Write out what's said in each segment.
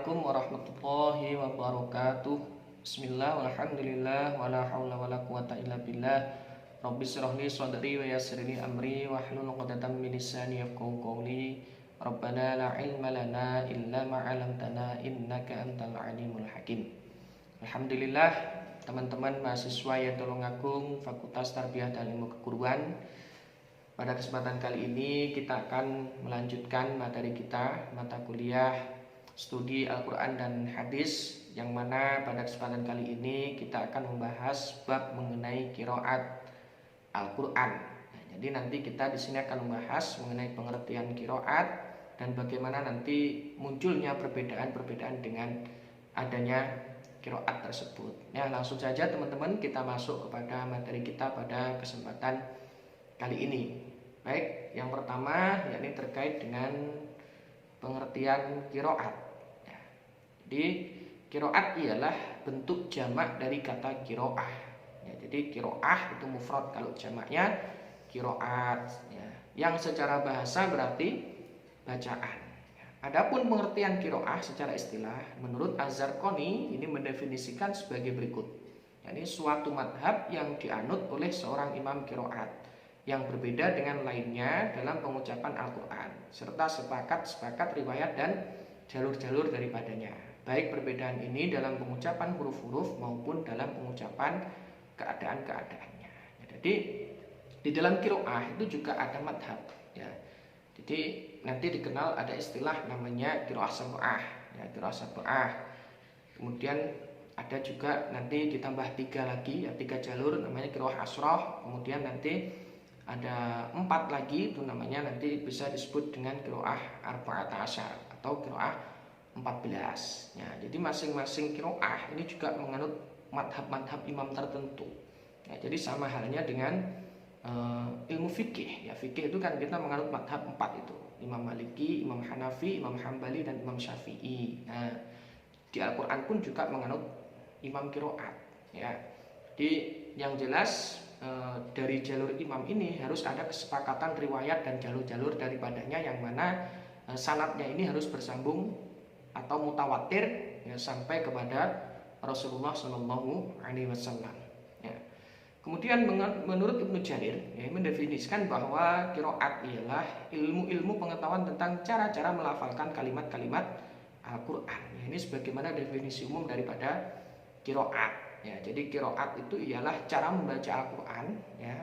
Assalamualaikum warahmatullahi wabarakatuh. Bismillah, walhamdulillah, wala hawla wala quwata illa billah. Rabbi shrah li sadri wa yassir li amri wahlul 'uqdatam min lisani yafqahu qawli. Rabbana la ilma lana illa ma 'allamtana innaka antal alimul hakim. Alhamdulillah, teman-teman mahasiswa yang Tulungagung Fakultas Tarbiyah dan Ilmu Keguruan. Pada kesempatan kali ini kita akan melanjutkan materi kita, mata kuliah studi Al-Quran dan Hadis, yang mana pada kesempatan kali ini kita akan membahas bab mengenai qiraat Al-Quran. Nah, jadi nanti kita di sini akan membahas mengenai pengertian qiraat dan bagaimana nanti munculnya perbedaan-perbedaan dengan adanya qiraat tersebut. Ya, langsung saja teman-teman kita masuk kepada materi kita pada kesempatan kali ini. Baik, yang pertama yakni terkait dengan pengertian qiraat. Ya, jadi qiraat ialah bentuk jamak dari kata qiraah. Ya, jadi qiraah itu mufrad, kalau jamaknya qiraat. Ya, yang secara bahasa berarti bacaan. Ya, adapun pengertian qiraah secara istilah menurut Az-Zarqani ini mendefinisikan sebagai berikut. Yakni suatu madhab yang dianut oleh seorang imam qiraat yang berbeda dengan lainnya dalam pengucapan Al-Quran, serta sepakat riwayat dan jalur-jalur daripadanya, baik perbedaan ini dalam pengucapan huruf-huruf maupun dalam pengucapan keadaan-keadaannya. Ya, jadi di dalam qiraah itu juga ada madhab. Ya, jadi nanti dikenal ada istilah namanya qiraah sab'ah. Ya, qiraah sab'ah. Kemudian ada juga nanti ditambah 3 lagi, ya 3 jalur namanya qiraah asroh. Kemudian nanti ada 4 lagi, itu namanya nanti bisa disebut dengan qiraah arba'at asyar atau qiraah 14. Ya, jadi masing-masing qiraah ini juga menganut madhab-madhab imam tertentu. Ya, jadi sama halnya dengan ilmu fikih. Ya, fikih itu kan kita menganut madhab 4 itu, Imam Maliki, Imam Hanafi, Imam Hambali, dan Imam Syafi'i. Nah, di Al-Quran pun juga menganut imam qiraat. Ya, jadi yang jelas dari jalur imam ini harus ada kesepakatan riwayat dan jalur-jalur daripadanya, yang mana sanadnya ini harus bersambung atau mutawatir, ya, sampai kepada Rasulullah Shallallahu Alaihi Wasallam. Ya. Kemudian menurut Ibnu Jarir, ya, mendefinisikan bahwa qiraat ialah ilmu-ilmu pengetahuan tentang cara-cara melafalkan kalimat-kalimat Al-Quran. Ya, ini sebagaimana definisi umum daripada qiraat. Ya, jadi qiraat itu ialah cara membaca Al-Quran, ya,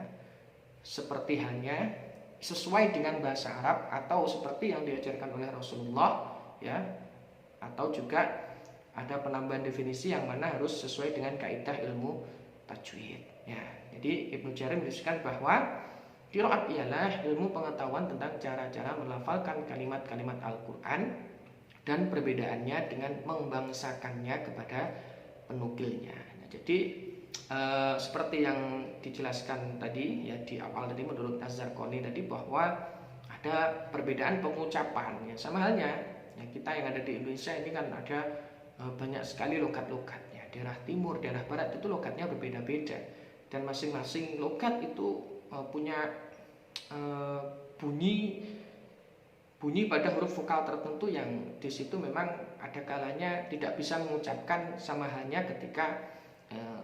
seperti halnya sesuai dengan bahasa Arab atau seperti yang diajarkan oleh Rasulullah, ya, atau juga ada penambahan definisi yang mana harus sesuai dengan kaidah ilmu tajwid. Ya, jadi Ibnu Jarir menuliskan bahwa qiraat ialah ilmu pengetahuan tentang cara-cara melafalkan kalimat-kalimat Al-Quran dan perbedaannya dengan membangsakannya kepada penukilnya. Jadi seperti yang dijelaskan tadi, ya, di awal tadi menurut Az-Zarqani tadi, bahwa ada perbedaan pengucapan. Ya, sama halnya ya, kita yang ada di Indonesia ini kan ada banyak sekali logat-logatnya. Daerah timur, daerah barat itu logatnya berbeda-beda, dan masing-masing logat itu punya bunyi pada huruf vokal tertentu yang di situ memang ada kalanya tidak bisa mengucapkan, sama halnya ketika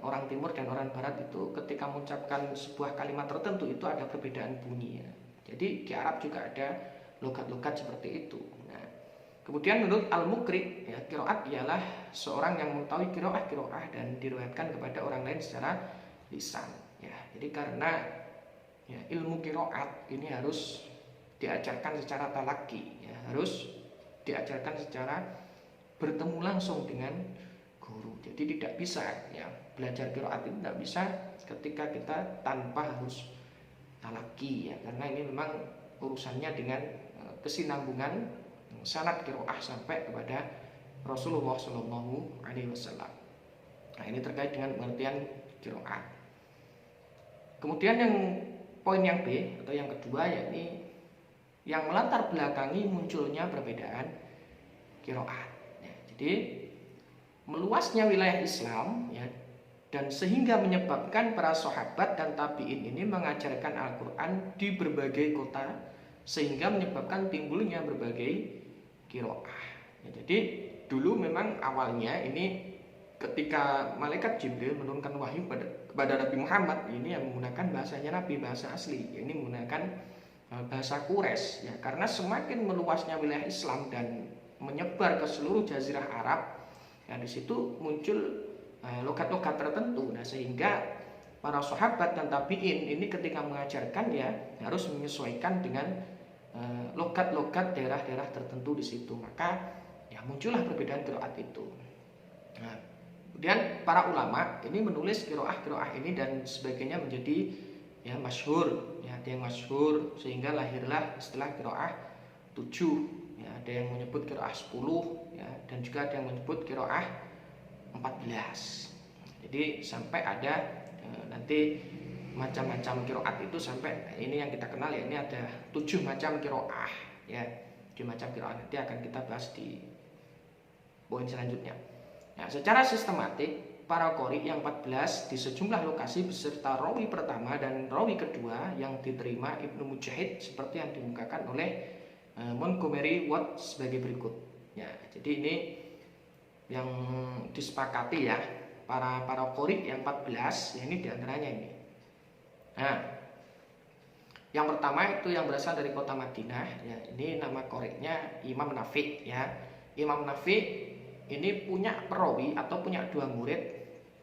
orang timur dan orang barat itu ketika mengucapkan sebuah kalimat tertentu itu ada perbedaan bunyi. Ya. Jadi di Arab juga ada logat-logat seperti itu. Nah, kemudian menurut Al-Muqri, ya, qiraat ialah seorang yang mengetahui qiraah dan diriwayatkan kepada orang lain secara lisan. Ya, jadi karena ya, ilmu qiraat ini harus diajarkan secara talaki, ya, harus diajarkan secara bertemu langsung dengan guru. Jadi tidak bisa, ya, belajar qiraat itu tidak bisa ketika kita tanpa harus talaki, ya, karena ini memang urusannya dengan kesinambungan sanad qiraah sampai kepada Rasulullah Shallallahu Alaihi Wasallam. Nah, ini terkait dengan pengertian qiraat. Kemudian yang poin yang B atau yang kedua, yakni yang melatar belakangi munculnya perbedaan qiraat. Ya, jadi meluasnya wilayah Islam, ya, dan sehingga menyebabkan para sahabat dan tabi'in ini mengajarkan Al-Quran di berbagai kota, sehingga menyebabkan timbulnya berbagai qiraah. Ya, jadi dulu memang awalnya ini ketika malaikat Jibril menurunkan wahyu kepada Nabi Muhammad, ini yang menggunakan bahasanya Nabi, bahasa asli, ini menggunakan bahasa Quraisy ya, karena semakin meluasnya wilayah Islam dan menyebar ke seluruh jazirah Arab, ya di situ muncul logat-logat tertentu. Nah, sehingga para sahabat dan tabi'in ini ketika mengajarkan ya harus menyesuaikan dengan logat-logat daerah-daerah tertentu di situ. Maka ya muncullah perbedaan qiraat itu. Nah, kemudian para ulama ini menulis qiraah ini dan sebagainya menjadi ya masyhur, ya ada yang masyhur sehingga lahirlah istilah qiraah 7, ya ada yang menyebut qiraah 10, ya dan juga ada yang menyebut qiraah 14. Jadi sampai ada nanti macam-macam qiraat itu, sampai ini yang kita kenal ya, ini ada 7 macam qiraah ya. 7 macam qiraat nanti akan kita bahas di poin selanjutnya. Nah, secara sistematik para qori yang 14 di sejumlah lokasi beserta rawi pertama dan rawi kedua yang diterima Ibnu Mujahid seperti yang dimukakan oleh Montgomery Watt sebagai berikut. Ya, jadi ini yang disepakati ya, para qori yang 14 ya, ini diantaranya ini. Nah, yang pertama itu yang berasal dari kota Madinah ya, ini nama qori'nya Imam Nafi' ya. Imam Nafi' ini punya perawi atau punya 2 murid,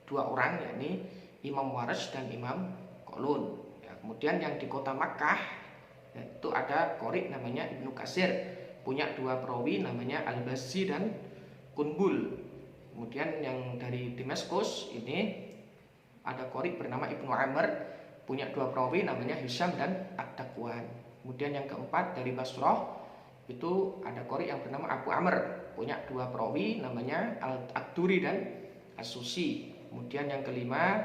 2 orang, yakni Imam Waras dan Imam Qalun ya. Kemudian yang di kota Makkah itu ada qori namanya Ibnu Katsir, punya 2 perawi namanya Al-Bazzi dan Kunbul. Kemudian yang dari Damaskus ini ada qori bernama Ibnu Amr, punya 2 perawi namanya Hisham dan Ad-Dakwan. Kemudian yang keempat dari Basrah itu ada qori yang bernama Abu Amr, punya 2 perawi namanya Ad-Duri dan As-Susi. Kemudian yang kelima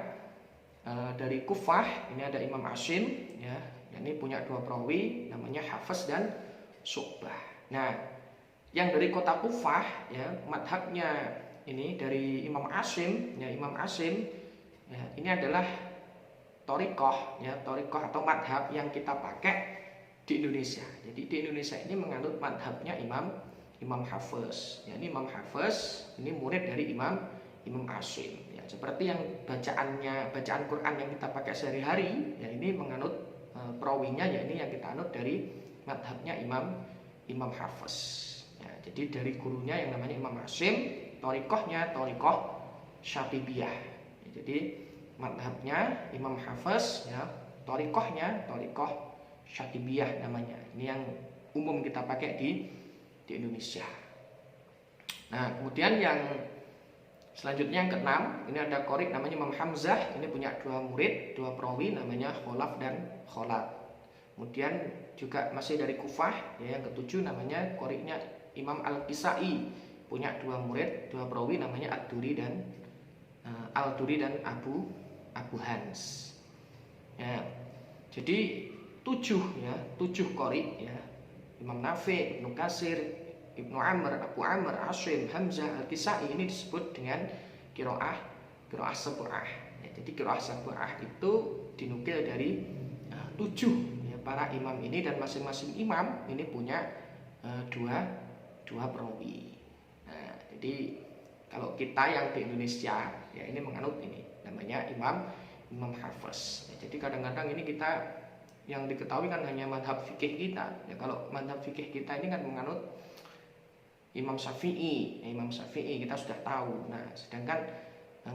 dari Kufah ini ada Imam Asim ya, ini punya 2 perawi namanya Hafiz dan Syu'bah. Nah, yang dari kota Kufah ya, madhabnya ini dari Imam Asim ya, Imam Asim ya, ini adalah thoriqah ya, thoriqah atau madhab yang kita pakai di Indonesia. Jadi di Indonesia ini menganut madhabnya Imam Hafiz. Ya, ini Imam Hafiz ini murid dari Imam Asim. Ya, seperti yang bacaan Quran yang kita pakai sehari-hari, ya ini menganut perawinya ya, ini yang kita anut dari madhabnya Imam Hafiz. Ya, jadi dari gurunya yang namanya Imam Asim, thoriqahnya thoriqah Syatibiyah. Ya, jadi madhabnya Imam Hafiz ya, thoriqahnya thoriqah Syatibiyah namanya. Ini yang umum kita pakai di Indonesia. Nah, kemudian yang selanjutnya yang ke-6, ini ada qori namanya Imam Hamzah, ini punya 2 murid, 2 perawi namanya Kholaf dan Kholat. Kemudian juga masih dari Kufah ya, yang ke-7 namanya qori'nya Imam Al-Kisai, punya 2 murid, 2 perawi namanya Ad-Duri dan Al-Duri dan Abu Hans. Ya. Jadi 7 ya, 7 qori ya. Imam Nafi', Ibnu Katsir, Ibnu Amr, Abu Amr, Asim, Hamzah, Al-Kisai ini disebut dengan qiraah sab'ah. Ya, jadi qiraah sab'ah itu dinukil dari 7 ya, para imam ini, dan masing-masing imam ini punya 2 perawi. Nah, jadi kalau kita yang di Indonesia ya ini menganut ini namanya Imam Hafiz. Ya, jadi kadang-kadang ini kita yang diketahui kan hanya madhab fikih kita ya. Kalau madhab fikih kita ini kan menganut Imam Syafi'i ya, Imam Syafi'i kita sudah tahu. Nah, sedangkan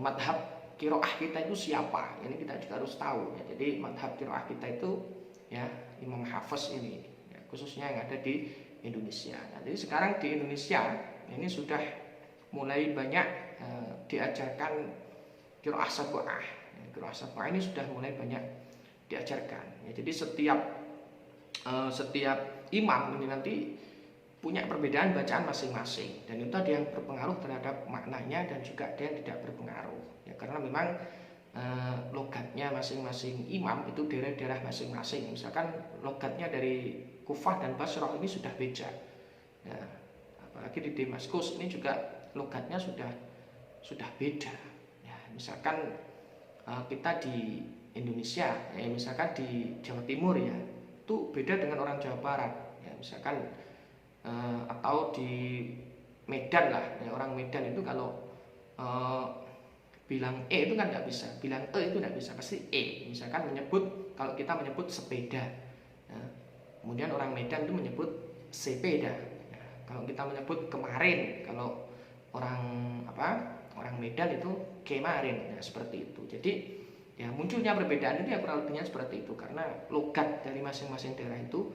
madhab qiraah kita itu siapa, ini kita juga harus tahu ya. Jadi madhab qiraah kita itu ya Imam Hafiz ini ya, khususnya yang ada di Indonesia. Nah, jadi sekarang di Indonesia ini sudah mulai banyak diajarkan qiraah sab'ah. Qiraah sab'ah ini sudah mulai banyak diajarkan ya. Jadi setiap imam ini nanti punya perbedaan bacaan masing-masing, dan itu ada yang berpengaruh terhadap maknanya dan juga ada yang tidak berpengaruh ya, karena memang logatnya masing-masing imam itu daerah-daerah masing-masing. Misalkan logatnya dari Kufah dan Basrah ini sudah beda ya, apalagi di Damaskus ini juga logatnya sudah beda ya. Misalkan kita di Indonesia ya, misalkan di Jawa Timur ya itu beda dengan orang Jawa Barat ya, misalkan atau di Medan lah, ya, orang Medan itu kalau bilang itu kan nggak bisa, bilang itu nggak bisa, pasti misalkan menyebut, kalau kita menyebut sepeda, ya, kemudian orang Medan itu menyebut sepeda, ya, kalau kita menyebut kemarin, kalau orang orang Medan itu kemarin, ya, seperti itu. Jadi ya munculnya perbedaan itu ya kurang lebihnya seperti itu, karena logat dari masing-masing daerah itu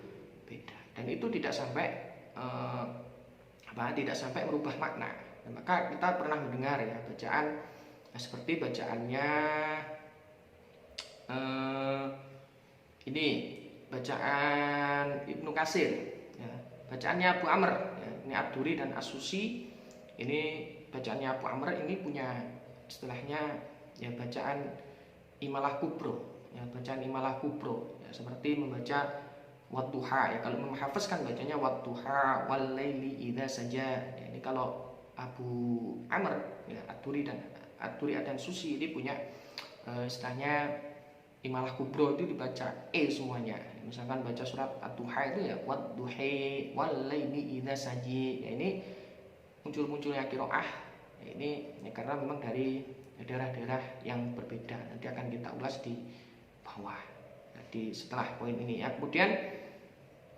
beda, dan itu tidak sampai tidak sampai merubah makna. Dan maka kita pernah mendengar ya bacaan seperti bacaannya ini bacaan Ibnu Katsir, ya, bacaannya Abu Amr, ya, ini Ad-Duri dan As-Susi. Ini bacaannya Abu Amr ini punya istilahnya ya bacaan Imalah Kubro, ya, bacaan Imalah Kubro, ya, seperti membaca Wadduha, ya, kalau menghafaz kan bacanya Wadduha wal laili idza saja, ya, ini kalau Abu Amr, ya, Ad-Duri dan Susi ini punya istilahnya Imalah Kubro itu dibaca semuanya. Misalkan baca surat Ad-Duha itu ya Wadduhi wal laili idza saji, ya, ini munculnya qiraah, ya, ini karena memang dari daerah-daerah yang berbeda. Nanti akan kita ulas di bawah, jadi setelah poin ini, ya. Kemudian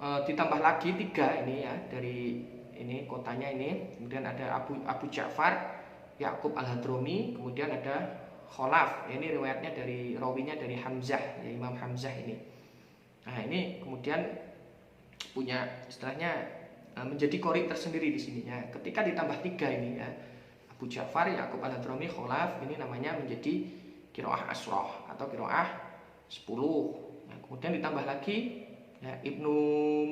ditambah lagi 3 ini ya dari ini kotanya ini. Kemudian ada Abu Ja'far Ya'qub Al-Hadrami, kemudian ada Khalaf, ya, ini riwayatnya dari rawinya dari Hamzah, ya, Imam Hamzah ini. Nah, ini kemudian punya istilahnya menjadi qori tersendiri di sini, ya. Ketika ditambah 3 ini ya, Abu Ja'far Ya'qub Al-Hadrami Khalaf, ini namanya menjadi qiraah asroh atau qiraah 10. Nah, kemudian ditambah lagi ya Ibnu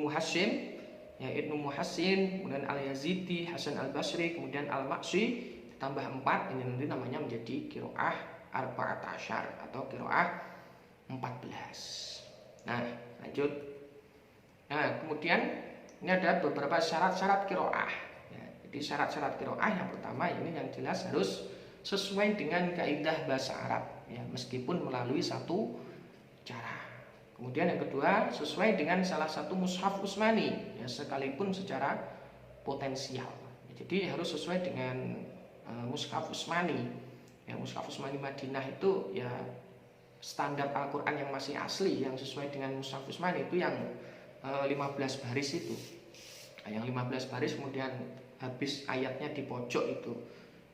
Muhassin, ya Ibnu Muhassin, kemudian Al-Yazidi, Hasan Al-Basri, kemudian Al-Maksi, ditambah 4, ini nanti namanya menjadi qiraah arba'at asyar atau qiraah 14. Nah, lanjut. Nah, kemudian ini ada beberapa syarat-syarat qiraah, ya. Jadi syarat-syarat qiraah yang pertama ini yang jelas harus sesuai dengan kaidah bahasa Arab, ya, meskipun melalui satu cara. Kemudian yang kedua sesuai dengan salah satu mushaf Utsmani, ya, sekalipun secara potensial. Jadi harus sesuai dengan mushaf Utsmani. Ya, mushaf Utsmani Madinah itu ya standar Al-Qur'an yang masih asli, yang sesuai dengan mushaf Utsmani itu yang 15 baris itu. Nah, yang 15 baris kemudian habis ayatnya di pojok itu.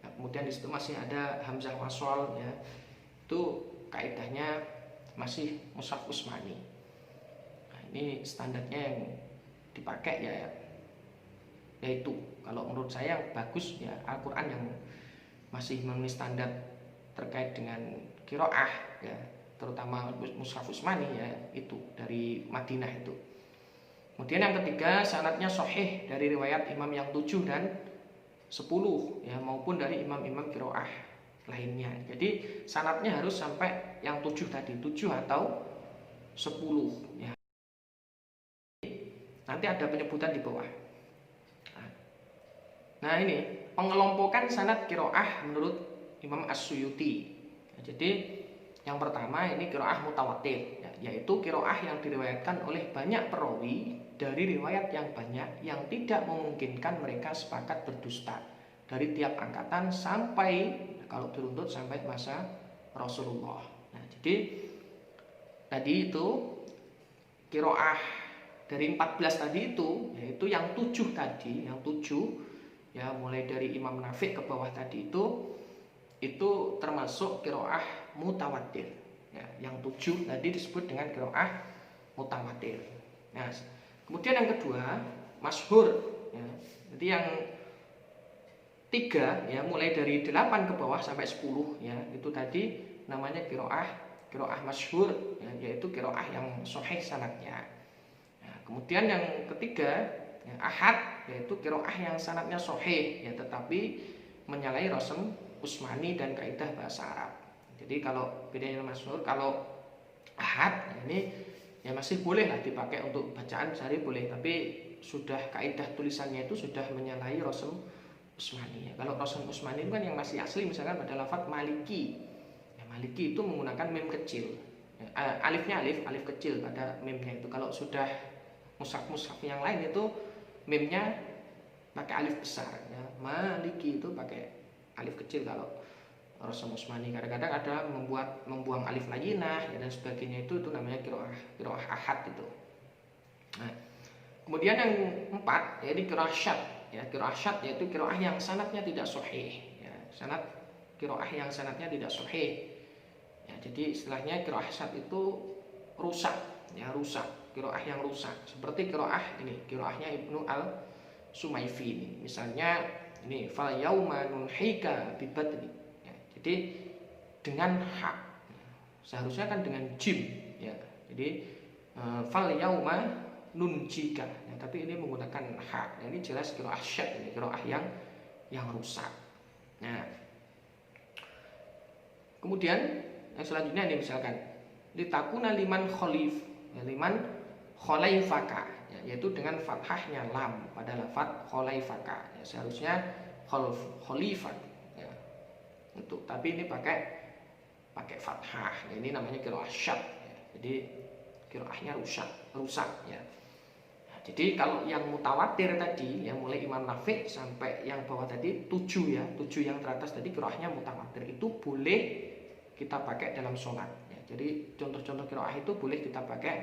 Nah, kemudian di situ masih ada hamzah wasol, ya. Itu kaidahnya masih mushaf Utsmani. Nah, ini standarnya yang dipakai ya yaitu kalau menurut saya yang bagus ya Al-Qur'an yang masih memenuhi standar terkait dengan qiraah, ya, terutama mushaf Utsmani, ya, itu dari Madinah itu. Kemudian yang ketiga sanadnya sahih dari riwayat imam yang 7 dan 10, ya, maupun dari imam-imam qiraah lainnya. Jadi sanadnya harus sampai yang 7 tadi, 7 atau 10, ya. Nanti ada penyebutan di bawah. Nah, ini pengelompokan sanad qiraah menurut Imam As-Suyuti. Ya, jadi yang pertama ini qiraah mutawatir, ya, yaitu qiraah yang diriwayatkan oleh banyak perawi dari riwayat yang banyak yang tidak memungkinkan mereka sepakat berdusta dari tiap angkatan sampai kalau diruntut sampai masa Rasulullah. Nah, jadi tadi itu qiraah dari 14 tadi itu, yaitu yang 7 tadi, yang 7 ya mulai dari Imam Nafi' ke bawah tadi itu termasuk qiraah mutawatir, ya, yang 7 tadi disebut dengan qiraah mutawatir. Nah, kemudian yang kedua masyhur, ya. Jadi yang 3 ya mulai dari 8 ke bawah sampai 10, ya, itu tadi namanya qiraah masyhur, ya, yaitu qiraah yang sahih sanadnya. Nah, kemudian yang ketiga ya, ahad, yaitu qiraah yang sanadnya sahih, ya, tetapi menyalahi rasm Utsmani dan kaidah bahasa Arab. Jadi kalau bedanya masyhur, kalau ahad ya ini ya masih boleh lah dipakai untuk bacaan sehari boleh, tapi sudah kaidah tulisannya itu sudah menyalahi rasm Utsmani, ya. Kalau rasm Utsmani itu kan yang masih asli, misalkan pada lafaz Maliki, ya, Maliki itu menggunakan mem kecil, ya, alifnya alif kecil pada memnya itu. Kalau sudah mushaf yang lain itu memnya pakai alif besar ya. Maliki itu pakai alif kecil kalau Rasul Usmani. Kadang-kadang ada membuang alif layinah ya, dan sebagainya, itu namanya qiraah ahad itu. Nah, kemudian yang 4 yaitu qiraah syad ya. Qiraah syad yaitu qiraah yang sanadnya tidak sahih ya. Qiraah yang sanadnya tidak sahih ya. Jadi istilahnya qiraah syad itu rusak ya, qiraah yang rusak. Seperti qiraah ini, qiraahnya Ibnu Al-Sumayfi ini. Misalnya ini fal yauma nunhika bibadri ya. Jadi dengan hak, seharusnya kan dengan jim ya. Jadi fal yauma nunjika ya, tapi ini menggunakan hak ya. Ini jelas qiraah syad, ini qiraah yang rusak. Nah, kemudian yang selanjutnya ini misalkan litakuna liman khalif ya, liman khalaifaka ya, yaitu dengan fathahnya lam pada lafadz khalaifaka ya, seharusnya khalifat ya. Tapi ini pakai fathah ya, ini namanya qiraah syad ya. Jadi qiraahnya rusak ya. Nah, jadi kalau yang mutawatir tadi yang mulai Imam Nafi' sampai yang bawah tadi 7 ya, 7 yang teratas tadi qiraahnya mutawatir, itu boleh kita pakai dalam sholat ya. Jadi contoh-contoh qiraah itu boleh kita pakai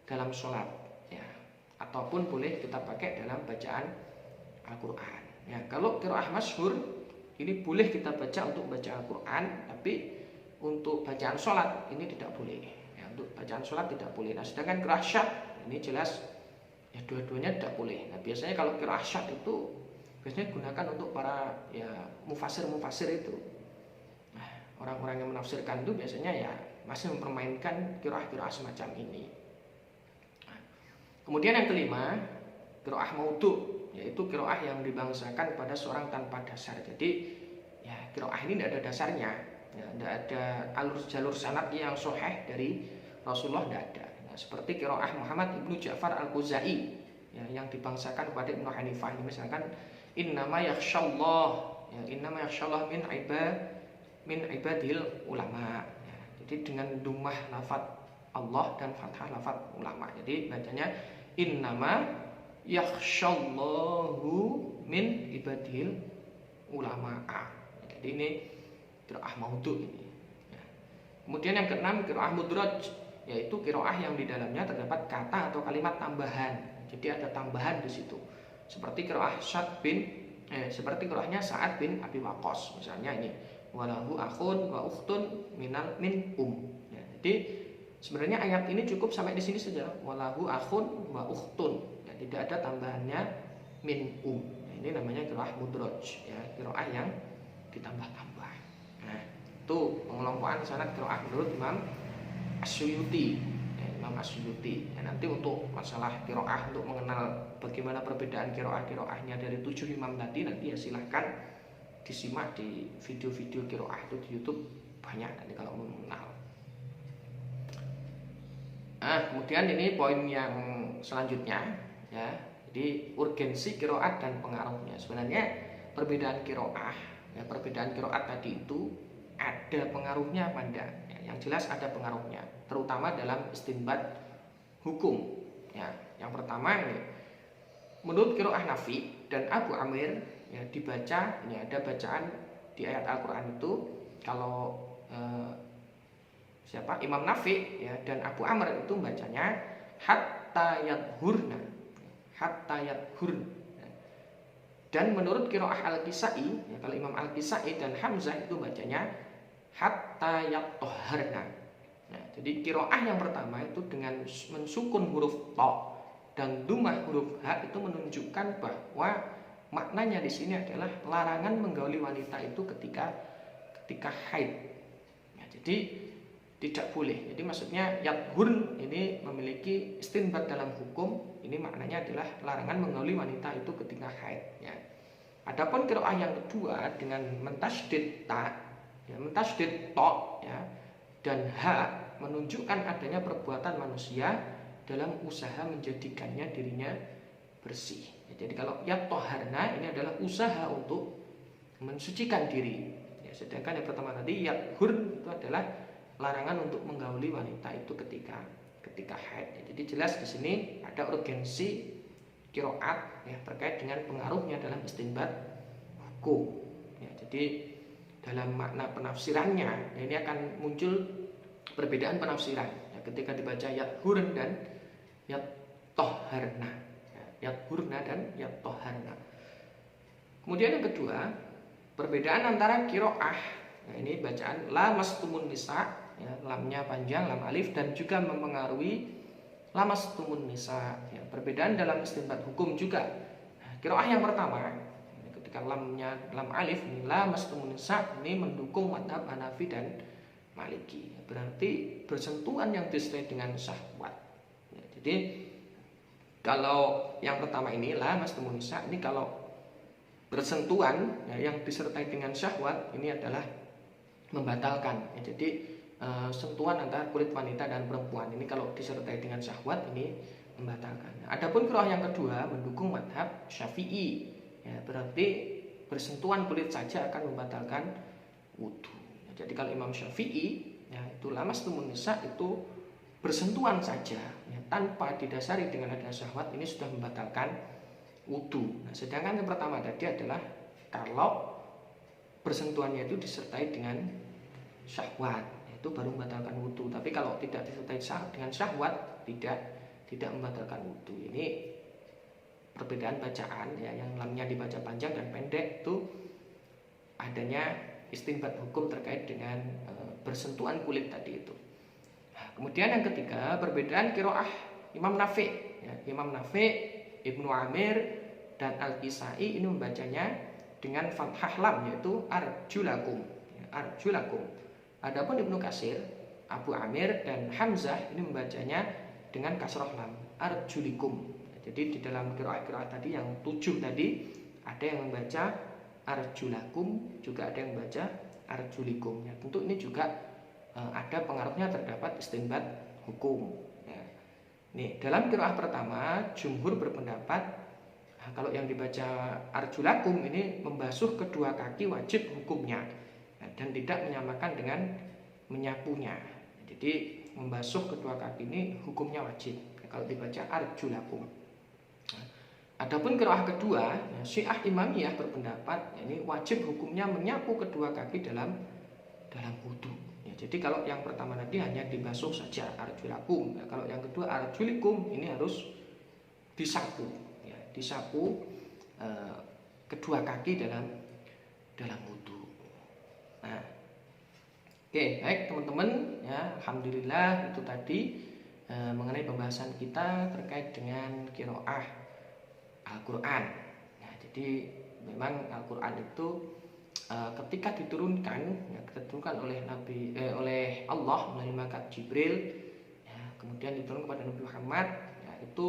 dalam sholat ya, ataupun boleh kita pakai dalam bacaan Al-Quran ya. Kalau qiraah masyhur ini boleh kita baca untuk baca Al-Quran, tapi untuk bacaan sholat ini tidak boleh ya. Untuk bacaan sholat tidak boleh. Nah, sedangkan qiraah syad ini jelas ya, dua-duanya tidak boleh. Nah, biasanya kalau qiraah syad itu biasanya gunakan untuk para ya mufasir itu. Nah, orang-orang yang menafsirkan itu biasanya ya masih mempermainkan qiraah semacam ini. Nah, kemudian yang kelima, qiraah maudhu, yaitu qiraah yang dibangsakan pada seorang tanpa dasar. Jadi ya qiraah ini tidak ada dasarnya ya, tidak ada jalur sanad yang sahih dari Rasulullah, tidak ada. Nah, seperti qiraah Muhammad ibnu Ja'far al-Khuzai ya, yang dibangsakan kepada Ibnu Hanifah ini, misalkan innama yakhsyallah ya, innama yakhsyallah min ibadil ulama ya. Jadi dengan dumah lafadz Allah dan fathah lafadz ulama, jadi bacanya innama yakhsyallahu min ibadil ulama. Jadi ini qiraah maudhu ini ya. Kemudian yang keenam qiraah mudraj, yaitu qiraah yang di dalamnya terdapat kata atau kalimat tambahan. Jadi ada tambahan di situ. Seperti qiraah seperti qiraahnya Sa'ad bin Abi Waqqas. Misalnya ini walahu akhun wa ukhtun min ya. Jadi sebenarnya ayat ini cukup sampai di sini saja. Walahu akhun wa ukhtun. Ya, tidak ada tambahannya min ya, ini namanya qiraah mudraj ya, qiraah yang ditambah-tambah. Nah, itu pengelompokan sanad qiraah menurut Imam As-Suyuti ya, Imam As-Suyuti ya. Nanti untuk masalah qiraah, untuk mengenal bagaimana perbedaan qiraahnya dari 7 imam tadi, nanti ya silahkan disimak di video-video qiraah itu di YouTube, banyak nanti kalau mau mengenal. Nah, kemudian ini poin yang selanjutnya ya. Jadi urgensi qiraat dan pengaruhnya. Sebenarnya perbedaan qiraat tadi itu ada pengaruhnya apa enggak? Ya, yang jelas ada pengaruhnya, terutama dalam istinbat hukum. Ya, yang pertama ini menurut qiraah Nafi dan Abu Amir ya, dibaca, ini ada bacaan di ayat Al-Quran itu kalau Imam Nafi ya, dan Abu Amr itu bacanya hatta yadhurna ya. Dan menurut qiraah Al-Kisai ya, kalau Imam Al-Kisai dan Hamzah itu bacanya hatta yatahharna. Nah, jadi qiraah yang pertama itu dengan mensukun huruf ta dan dumah huruf ha itu menunjukkan bahwa maknanya di sini adalah larangan menggauli wanita itu ketika haid. Ya, jadi tidak boleh. Jadi maksudnya yadhurn ini memiliki istinbat dalam hukum. Ini maknanya adalah larangan menggauli wanita itu ketika haid. Ya. Adapun qiraah yang kedua dengan mentasydid ta, ya, mentasydid to, ya, dan ha menunjukkan adanya perbuatan manusia dalam usaha menjadikannya dirinya bersih. Ya, jadi kalau yatoharna ini adalah usaha untuk mensucikan diri. Ya, sedangkan yang pertama tadi yathur itu adalah larangan untuk menggauli wanita itu ketika haid. Ya, jadi jelas di sini ada urgensi qiraat ya terkait dengan pengaruhnya dalam istinbat hukum. Ya, jadi dalam makna penafsirannya ya, ini akan muncul perbedaan penafsiran ya, ketika dibaca yathurun dan yatoharna ya, yathurna dan yatoharna. Kemudian yang kedua, perbedaan antara qiraah ya, ini bacaan lamastumun nisa ya, lamnya panjang, lam alif, dan juga mempengaruhi lamastumun nisa ya, perbedaan dalam istinbat hukum juga. Nah, qiraah yang pertama ketika lamnya lam alif ini lamastumun nisa ini mendukung madhab Hanafi dan Maliki, berarti bersentuhan yang disertai dengan syahwat ya, jadi kalau yang pertama ini lamastumun nisa ini kalau bersentuhan ya, yang disertai dengan syahwat ini adalah membatalkan ya, jadi sentuhan antara kulit wanita dan perempuan ini kalau disertai dengan syahwat ini membatalkan. Adapun qiraah yang kedua mendukung madhab Syafi'i ya, berarti bersentuhan kulit saja akan membatalkan wudu ya, jadi kalau Imam Syafi'i ya, itu lamastumun nisa itu bersentuhan saja ya, tanpa didasari dengan adanya syahwat ini sudah membatalkan wudu. Nah, sedangkan yang pertama tadi adalah kalau bersentuhannya itu disertai dengan syahwat itu baru membatalkan wudu. Tapi kalau tidak disertai dengan syahwat tidak membatalkan wudu. Ini perbedaan bacaan ya, yang lamnya dibaca panjang dan pendek itu adanya istinbat hukum terkait dengan bersentuhan kulit tadi itu. Nah, kemudian yang ketiga, perbedaan qiraah Imam Nafi ya, Imam Nafi, Ibnu Amir dan Al-Kisai ini membacanya dengan fathah lam yaitu arjulakum ya, arjulakum. Adapun Ibnu Katsir, Abu Amir dan Hamzah ini membacanya dengan kasroh lam arjulikum. Jadi di dalam qiraat-qiraat tadi yang 7 tadi ada yang membaca arjulakum, juga ada yang membaca arjulikum ya. Tentu ini juga ada pengaruhnya terdapat istinbat hukum ya. Nih, dalam qiraat pertama jumhur berpendapat kalau yang dibaca arjulakum ini membasuh kedua kaki wajib hukumnya dan tidak menyamakan dengan menyapunya. Jadi membasuh kedua kaki ini hukumnya wajib kalau dibaca arjulakum. Adapun qiraah kedua, ya, Syiah Imamiyah berpendapat ya, ini wajib hukumnya menyapu kedua kaki dalam wudu. Ya, jadi kalau yang pertama tadi hanya dibasuh saja arjulakum, ya, kalau yang kedua arjulikum ini harus disapu, ya, disapu kedua kaki dalam wudu. Nah, oke, baik teman-teman ya, alhamdulillah itu tadi mengenai pembahasan kita terkait dengan qiraah Al-Quran. Nah, jadi memang Al-Quran itu ketika diturunkan oleh Allah melalui malaikat Jibril ya, kemudian diturunkan kepada Nabi Muhammad ya, itu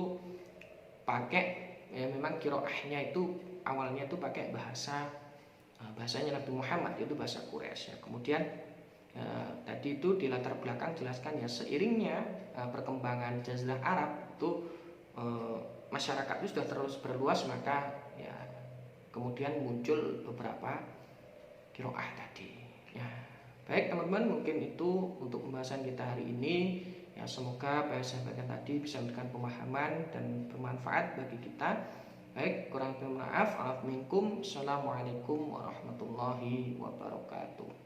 pakai ya, memang qiraahnya itu awalnya itu pakai bahasanya Nabi Muhammad, itu bahasa Quraisy ya. Kemudian tadi itu di latar belakang jelaskan ya, seiringnya perkembangan Jazirah Arab itu masyarakat itu sudah terus berluas, maka ya kemudian muncul beberapa qiraah tadi ya. Baik teman-teman, mungkin itu untuk pembahasan kita hari ini ya, semoga apa yang saya sampaikan tadi bisa memberikan pemahaman dan bermanfaat bagi kita. Baik, kurang lebih maaf. Assalamualaikum warahmatullahi wabarakatuh.